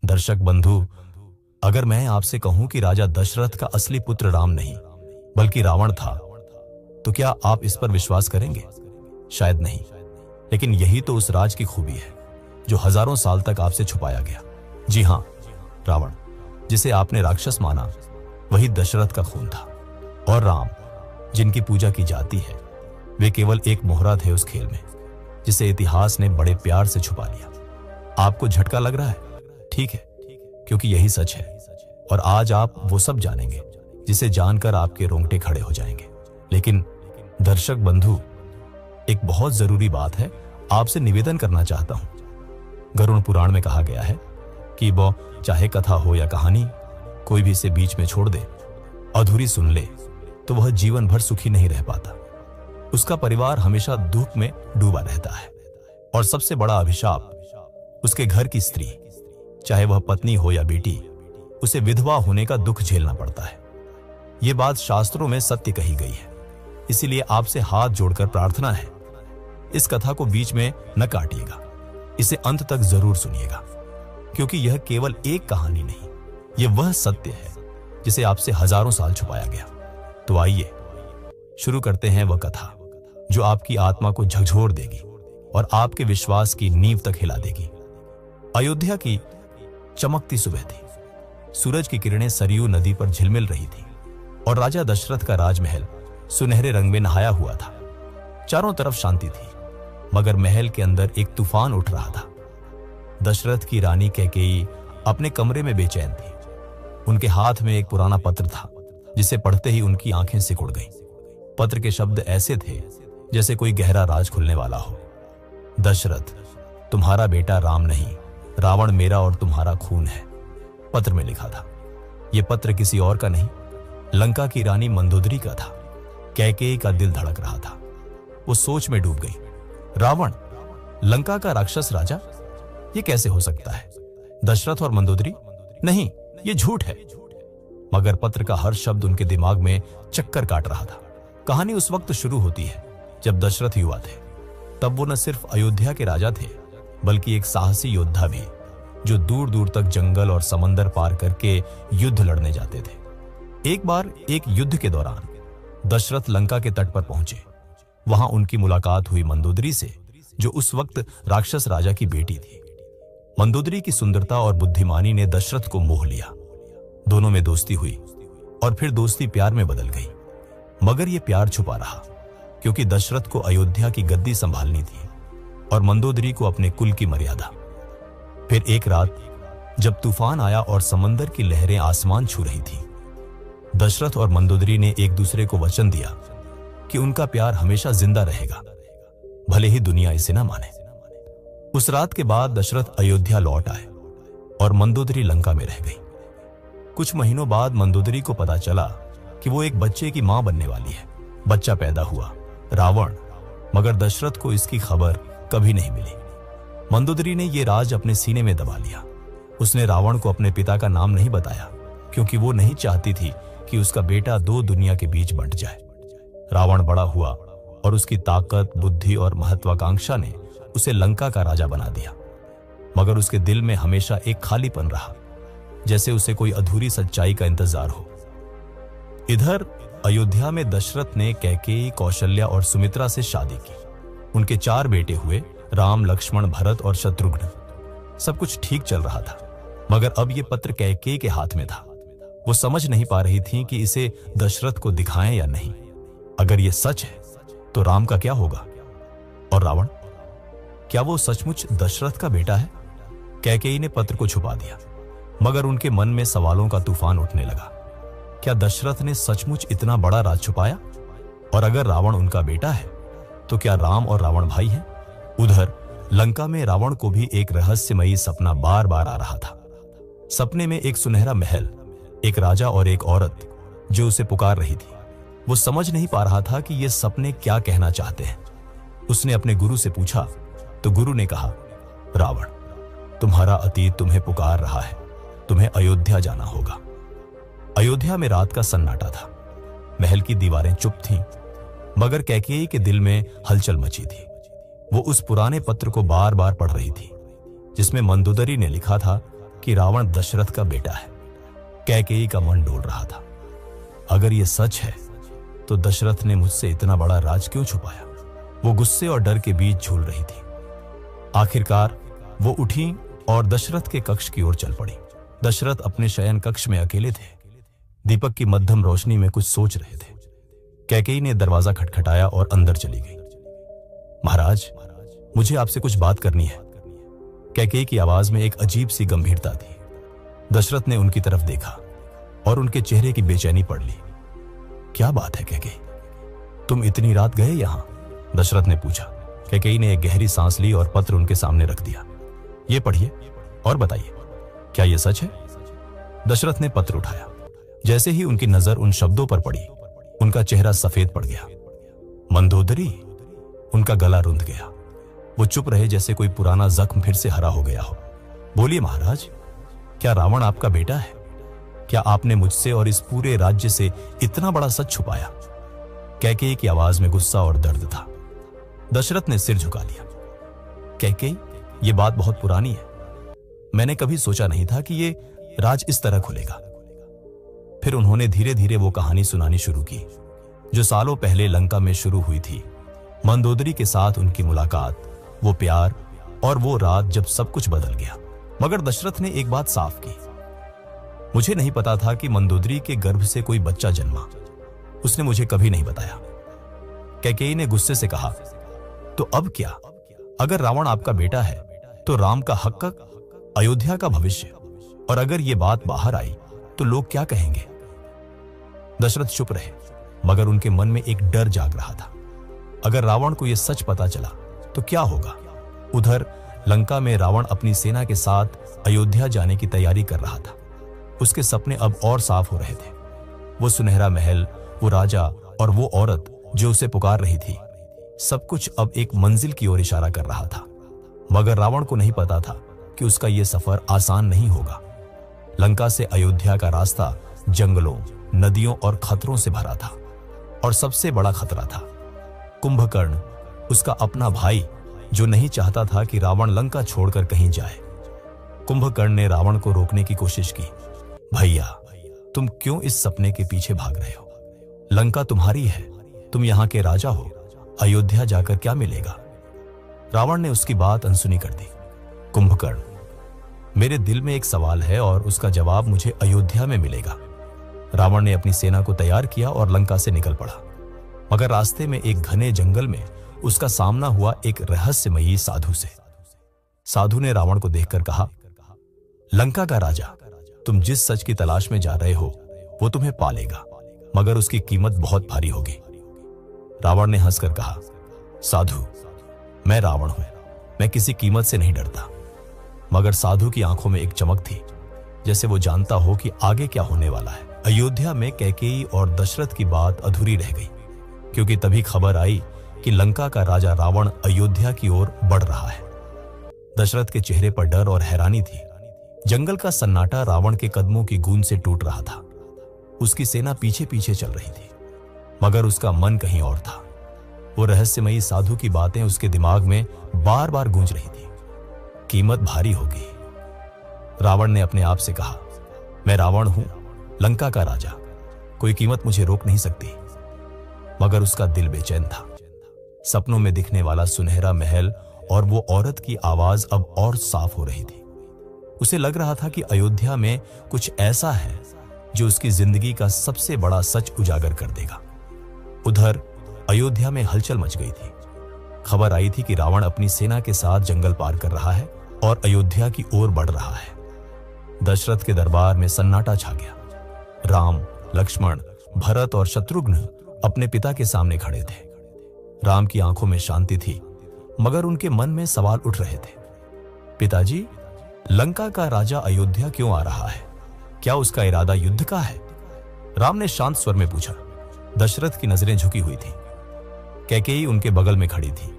दर्शक बंधु, अगर मैं आपसे कहूं कि राजा दशरथ का असली पुत्र राम नहीं बल्कि रावण था, तो क्या आप इस पर विश्वास करेंगे? शायद नहीं, लेकिन यही तो उस राज की खूबी है जो हजारों साल तक आपसे छुपाया गया। जी हां, रावण, जिसे आपने राक्षस माना, वही दशरथ का खून था। और राम, जिनकी पूजा की जाती है, वे केवल एक मोहरा थे उस खेल में, जिसे इतिहास ने बड़े प्यार से छुपा लिया। आपको झटका लग रहा है? ठीक है, क्योंकि यही सच है। और आज आप वो सब जानेंगे जिसे जानकर आपके रोंगटे खड़े हो जाएंगे। लेकिन दर्शक बंधु, एक बहुत जरूरी बात है, आपसे निवेदन करना चाहता हूं। गरुड़ पुराण में कहा गया है कि वो चाहे कथा हो या कहानी, कोई भी इसे बीच में छोड़ दे, अधूरी सुन ले, तो वह जीवन भर सुखी नहीं रह पाता। उसका परिवार हमेशा दुख में डूबा रहता है। और सबसे बड़ा अभिशाप, उसके घर की स्त्री, चाहे वह पत्नी हो या बेटी, उसे विधवा होने का दुख झेलना पड़ता है। यह बात शास्त्रों में सत्य कही गई है। इसीलिए आपसे हाथ जोड़कर प्रार्थना है, इस कथा को बीच में न काटिएगा, इसे अंत तक जरूर सुनिएगा, क्योंकि यह केवल एक कहानी नहीं, यह वह सत्य है जिसे आपसे हजारों साल छुपाया गया। तो आइए शुरू करते हैं वह कथा जो आपकी आत्मा को झकझोर देगी और आपके विश्वास की नींव तक हिला देगी। अयोध्या की चमकती सुबह थी। सूरज की किरणें सरयू नदी पर झिलमिल रही थी और राजा दशरथ का राजमहल सुनहरे रंग में नहाया हुआ था। चारों तरफ शांति थी, मगर महल के अंदर एक तूफान उठ रहा था। दशरथ की रानी कैकेयी अपने कमरे में बेचैन थी। उनके हाथ में एक पुराना पत्र था, जिसे पढ़ते ही उनकी आंखें सिकुड़ गईं। पत्र के शब्द ऐसे थे जैसे कोई गहरा राज खुलने वाला हो। दशरथ, तुम्हारा बेटा राम नहीं, रावण मेरा और तुम्हारा खून है, पत्र में लिखा था। यह पत्र किसी और का नहीं, लंका की रानी मंदोदरी का था। कैकेयी का दिल धड़क रहा था। वो सोच में डूब गई। रावण, लंका का राक्षस राजा, ये कैसे हो सकता है? दशरथ और मंदोदरी? नहीं, ये झूठ है। मगर पत्र का हर शब्द उनके दिमाग में चक्कर काट रहा था। कहानी उस वक्त शुरू होती है जब दशरथ युवा थे। तब वो न सिर्फ अयोध्या के राजा थे, बल्कि एक साहसी योद्धा भी, जो दूर दूर तक जंगल और समंदर पार करके युद्ध लड़ने जाते थे। एक बार एक युद्ध के दौरान दशरथ लंका के तट पर पहुंचे। वहां उनकी मुलाकात हुई मंदोदरी से, जो उस वक्त राक्षस राजा की बेटी थी। मंदोदरी की सुंदरता और बुद्धिमानी ने दशरथ को मोह लिया। दोनों में दोस्ती हुई और फिर दोस्ती प्यार में बदल गई। मगर यह प्यार छुपा रहा, क्योंकि दशरथ को अयोध्या की गद्दी संभालनी थी और मंदोदरी को अपने कुल की मर्यादा। फिर एक रात जब तूफान आया और समंदर की लहरें आसमान छू रही थी, दशरथ और मंदोदरी ने एक दूसरे को वचन दिया कि उनका प्यार हमेशा जिंदा रहेगा, भले ही दुनिया इसे ना माने। उस रात के बाद दशरथ अयोध्या लौट आए और मंदोदरी लंका में रह गई। कुछ महीनों बाद मंदोदरी को पता चला कि वो एक बच्चे की मां बनने वाली है। बच्चा पैदा हुआ, रावण, मगर दशरथ को इसकी खबर कभी नहीं मिली। मंदोदरी ने यह राज अपने सीने में दबा लिया। उसने रावण को अपने पिता का नाम नहीं बताया, क्योंकि वो नहीं चाहती थी कि उसका बेटा दो दुनिया के बीच बंट जाए। रावण बड़ा हुआ और उसकी ताकत, बुद्धि और महत्वाकांक्षा ने उसे लंका का राजा बना दिया। मगर उसके दिल में हमेशा एक खालीपन रहा, जैसे उसे कोई अधूरी सच्चाई का इंतजार हो। इधर अयोध्या में दशरथ ने कैकेयी, कौशल्या और सुमित्रा से शादी की। उनके 4 बेटे हुए, राम, लक्ष्मण, भरत और शत्रुघ्न। सब कुछ ठीक चल रहा था, मगर अब यह पत्र कैकेयी के हाथ में था। वो समझ नहीं पा रही थी कि इसे दशरथ को दिखाएं या नहीं। अगर यह सच है तो राम का क्या होगा? और रावण, क्या वो सचमुच दशरथ का बेटा है? कैकेयी ने पत्र को छुपा दिया, मगर उनके मन में सवालों का तूफान उठने लगा। क्या दशरथ ने सचमुच इतना बड़ा राज छुपाया? और अगर रावण उनका बेटा है, तो क्या राम और रावण भाई हैं? उधर लंका में रावण को भी एक रहस्यमयी सपना बार बार आ रहा था। सपने में एक सुनहरा महल, एक राजा और एक औरत जो उसे पुकार रही थी। वो समझ नहीं पा रहा था कि ये सपने क्या कहना चाहते हैं। उसने अपने गुरु से पूछा तो गुरु ने कहा, रावण, तुम्हारा अतीत तुम्हें पुकार रहा है, तुम्हें अयोध्या जाना होगा। अयोध्या में रात का सन्नाटा था। महल की दीवारें चुप थीं, मगर कैकेयी के दिल में हलचल मची थी। वो उस पुराने पत्र को बार बार पढ़ रही थी, जिसमें मंदोदरी ने लिखा था कि रावण दशरथ का बेटा है। कैकेयी का मन डोल रहा था। अगर ये सच है तो दशरथ ने मुझसे इतना बड़ा राज क्यों छुपाया? वो गुस्से और डर के बीच झूल रही थी। आखिरकार वो उठी और दशरथ के कक्ष की ओर चल पड़ी। दशरथ अपने शयन कक्ष में अकेले थे। दीपक की मध्यम रोशनी में कुछ सोच रहे थे। कैकेयी ने दरवाजा खटखटाया और अंदर चली गई। महाराज, मुझे आपसे कुछ बात करनी है। कैकेयी की आवाज में एक अजीब सी गंभीरता थी। दशरथ ने उनकी तरफ देखा और उनके चेहरे की बेचैनी पढ़ ली। क्या बात है कैकेयी, तुम इतनी रात गए यहां? दशरथ ने पूछा। कैकेयी ने एक गहरी सांस ली और पत्र उनके सामने रख दिया। ये पढ़िए और बताइए, क्या यह सच है? दशरथ ने पत्र उठाया। जैसे ही उनकी नजर उन शब्दों पर पड़ी, उनका चेहरा सफेद पड़ गया। मंदोदरी। उनका गला रुंध गया। वो चुप रहे जैसे कोई पुराना जख्म फिर से हरा हो गया हो। बोलिए महाराज, क्या रावण आपका बेटा है? क्या आपने मुझसे और इस पूरे राज्य से इतना बड़ा सच छुपाया? कैकेयी की आवाज में गुस्सा और दर्द था। दशरथ ने सिर झुका लिया। कैकेयी, ये बात बहुत पुरानी है। मैंने कभी सोचा नहीं था कि ये राज इस तरह खुलेगा। फिर उन्होंने धीरे धीरे वो कहानी सुनानी शुरू की जो सालों पहले लंका में शुरू हुई थी। मंदोदरी के साथ उनकी मुलाकात, वो प्यार और वो रात जब सब कुछ बदल गया। मगर दशरथ ने एक बात साफ की। मुझे नहीं पता था कि मंदोदरी के गर्भ से कोई बच्चा जन्मा। उसने मुझे कभी नहीं बताया। कैकेयी ने गुस्से से कहा, तो अब क्या? अगर रावण आपका बेटा है तो राम का हक, अयोध्या का भविष्य, और अगर ये बात बाहर आई तो लोग क्या कहेंगे? दशरथ चुप रहे, मगर उनके मन में एक डर जाग रहा था। अगर रावण को यह सच पता चला तो क्या होगा? उधर लंका में रावण अपनी सेना के साथ अयोध्या जाने की तैयारी कर रहा था। उसके सपने अब और साफ हो रहे थे। वो सुनहरा महल, वो राजा और वो औरत जो उसे पुकार रही थी, सब कुछ अब एक मंजिल की ओर इशारा कर रहा था। मगर रावण को नहीं पता था कि उसका यह सफर आसान नहीं होगा। लंका से अयोध्या का रास्ता जंगलों, नदियों और खतरों से भरा था। और सबसे बड़ा खतरा था कुंभकर्ण, उसका अपना भाई, जो नहीं चाहता था कि रावण लंका छोड़कर कहीं जाए। कुंभकर्ण ने रावण को रोकने की कोशिश की। भैया, तुम क्यों इस सपने के पीछे भाग रहे हो? लंका तुम्हारी है, तुम यहां के राजा हो। अयोध्या जाकर क्या मिलेगा? रावण ने उसकी बात अनसुनी कर दी। कुंभकर्ण, मेरे दिल में एक सवाल है और उसका जवाब मुझे अयोध्या में मिलेगा। रावण ने अपनी सेना को तैयार किया और लंका से निकल पड़ा। मगर रास्ते में एक घने जंगल में उसका सामना हुआ एक रहस्यमयी साधु से। साधु ने रावण को देखकर कहा, लंका का राजा, तुम जिस सच की तलाश में जा रहे हो वो तुम्हें पालेगा, मगर उसकी कीमत बहुत भारी होगी। रावण ने हंसकर कहा, साधु, मैं रावण हूं, मैं किसी कीमत से नहीं डरता। मगर साधु की आंखों में एक चमक थी, जैसे वो जानता हो कि आगे क्या होने वाला है। अयोध्या में कैकेयी और दशरथ की बात अधूरी रह गई, क्योंकि तभी खबर आई कि लंका का राजा रावण अयोध्या की ओर बढ़ रहा है। दशरथ के चेहरे पर डर और हैरानी थी। जंगल का सन्नाटा रावण के कदमों की गूंज से टूट रहा था। उसकी सेना पीछे पीछे चल रही थी, मगर उसका मन कहीं और था। वो रहस्यमयी साधु की बातें उसके दिमाग में बार बार गूंज रही थी। कीमत भारी होगी। रावण ने अपने आप से कहा, मैं रावण हूं, लंका का राजा, कोई कीमत मुझे रोक नहीं सकती। मगर उसका दिल बेचैन था। सपनों में दिखने वाला सुनहरा महल और वो औरत की आवाज अब और साफ हो रही थी। उसे लग रहा था कि अयोध्या में कुछ ऐसा है जो उसकी जिंदगी का सबसे बड़ा सच उजागर कर देगा। उधर अयोध्या में हलचल मच गई थी। खबर आई थी कि रावण अपनी सेना के साथ जंगल पार कर रहा है और अयोध्या की ओर बढ़ रहा है। दशरथ के दरबार में सन्नाटा छा गया। राम, लक्ष्मण, भरत और शत्रुघ्न अपने पिता के सामने खड़े थे। राम की आंखों में शांति थी, मगर उनके मन में सवाल उठ रहे थे। पिताजी, लंका का राजा अयोध्या क्यों आ रहा है? क्या उसका इरादा युद्ध का है? राम ने शांत स्वर में पूछा। दशरथ की नजरें झुकी हुई थी। कैकेयी उनके बगल में खड़ी थी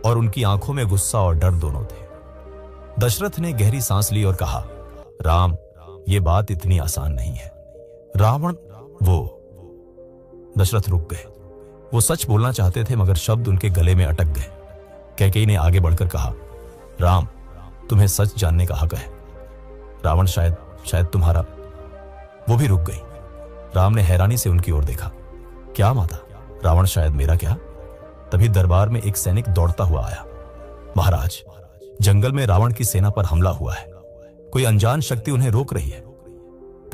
और उनकी आंखों में गुस्सा और डर दोनों थे। दशरथ ने गहरी सांस ली और कहा, राम, यह बात इतनी आसान नहीं है। रावण वो। दशरथ रुक गए। वो सच बोलना चाहते थे, मगर शब्द उनके गले में अटक गए। कैकेयी ने आगे बढ़कर कहा, राम, तुम्हें सच जानने का हक है। रावण शायद तुम्हारा। वो भी रुक गई। राम ने हैरानी से उनकी ओर देखा। क्या माता? रावण शायद मेरा क्या? तभी दरबार में एक सैनिक दौड़ता हुआ आया। महाराज, जंगल में रावण की सेना पर हमला हुआ है। कोई अनजान शक्ति उन्हें रोक रही है।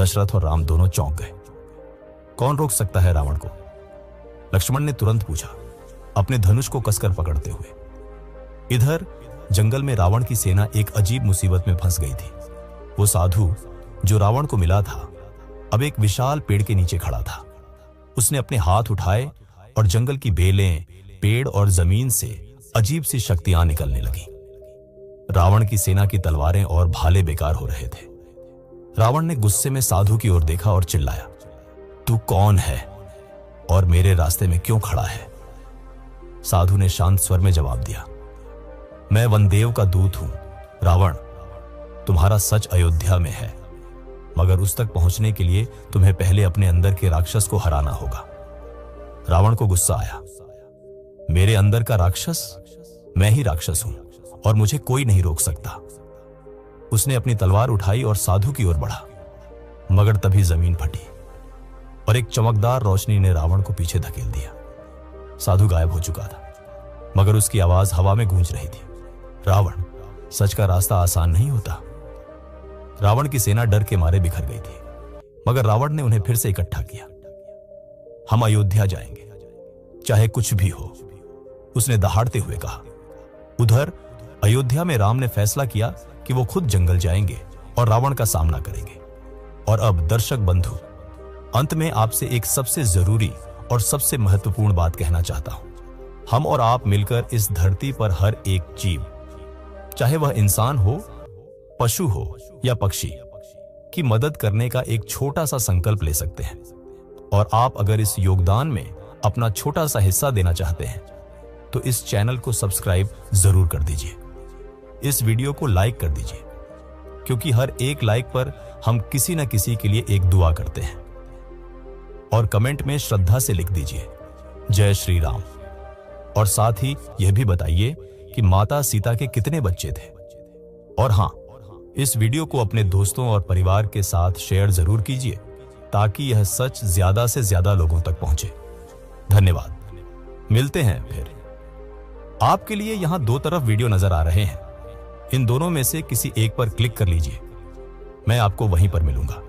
दशरथ और राम दोनों चौंक गए। कौन रोक सकता है रावण को? लक्ष्मण ने तुरंत पूछा, अपने धनुष को कसकर पकड़ते हुए। इधर जंगल में रावण की सेना एक अजीब मुसीबत में फंस गई थी। वो साधु जो रावण को मिला था, अब एक विशाल पेड़ के नीचे खड़ा था। उसने अपने हाथ उठाए और जंगल की बेलें, पेड़ और जमीन से अजीब सी शक्तियां निकलने लगी। रावण की सेना की तलवारें और भाले बेकार हो रहे थे। रावण ने गुस्से में साधु की ओर देखा और चिल्लाया, तू कौन है और मेरे रास्ते में क्यों खड़ा है? साधु ने शांत स्वर में जवाब दिया, मैं वनदेव का दूत हूं। रावण, तुम्हारा सच अयोध्या में है, मगर उस तक पहुंचने के लिए तुम्हें पहले अपने अंदर के राक्षस को हराना होगा। रावण को गुस्सा आया। मेरे अंदर का राक्षस? मैं ही राक्षस हूं और मुझे कोई नहीं रोक सकता। उसने अपनी तलवार उठाई और साधु की ओर बढ़ा, मगर तभी जमीन फटी और एक चमकदार रोशनी ने रावण को पीछे धकेल दिया। साधु गायब हो चुका था, मगर उसकी आवाज हवा में गूंज रही थी। रावण, सच का रास्ता आसान नहीं होता। रावण की सेना डर के मारे बिखर गई थी, मगर रावण ने उन्हें फिर से इकट्ठा किया। हम अयोध्या जाएंगे, चाहे कुछ भी हो, उसने दहाड़ते हुए कहा। उधर अयोध्या में राम ने फैसला किया कि वो खुद जंगल जाएंगे और रावण का सामना करेंगे। और अब दर्शक बंधु, अंत में आपसे एक सबसे जरूरी और सबसे महत्वपूर्ण बात कहना चाहता हूं। हम और आप मिलकर इस धरती पर हर एक जीव, चाहे वह इंसान हो, पशु हो या पक्षी, की मदद करने का एक छोटा सा संकल्प ले सकते हैं। और आप अगर इस योगदान में अपना छोटा सा हिस्सा देना चाहते हैं तो इस चैनल को सब्सक्राइब जरूर कर दीजिए। इस वीडियो को लाइक कर दीजिए, क्योंकि हर एक लाइक पर हम किसी न किसी के लिए एक दुआ करते हैं। और कमेंट में श्रद्धा से लिख दीजिए, जय श्री राम। और साथ ही यह भी बताइए कि माता सीता के कितने बच्चे थे। और हां, इस वीडियो को अपने दोस्तों और परिवार के साथ शेयर जरूर कीजिए, ताकि यह सच ज्यादा से ज्यादा लोगों तक पहुंचे। धन्यवाद। मिलते हैं फिर। आपके लिए यहां दो तरफ वीडियो नजर आ रहे हैं। इन दोनों में से किसी एक पर क्लिक कर लीजिए, मैं आपको वहीं पर मिलूंगा।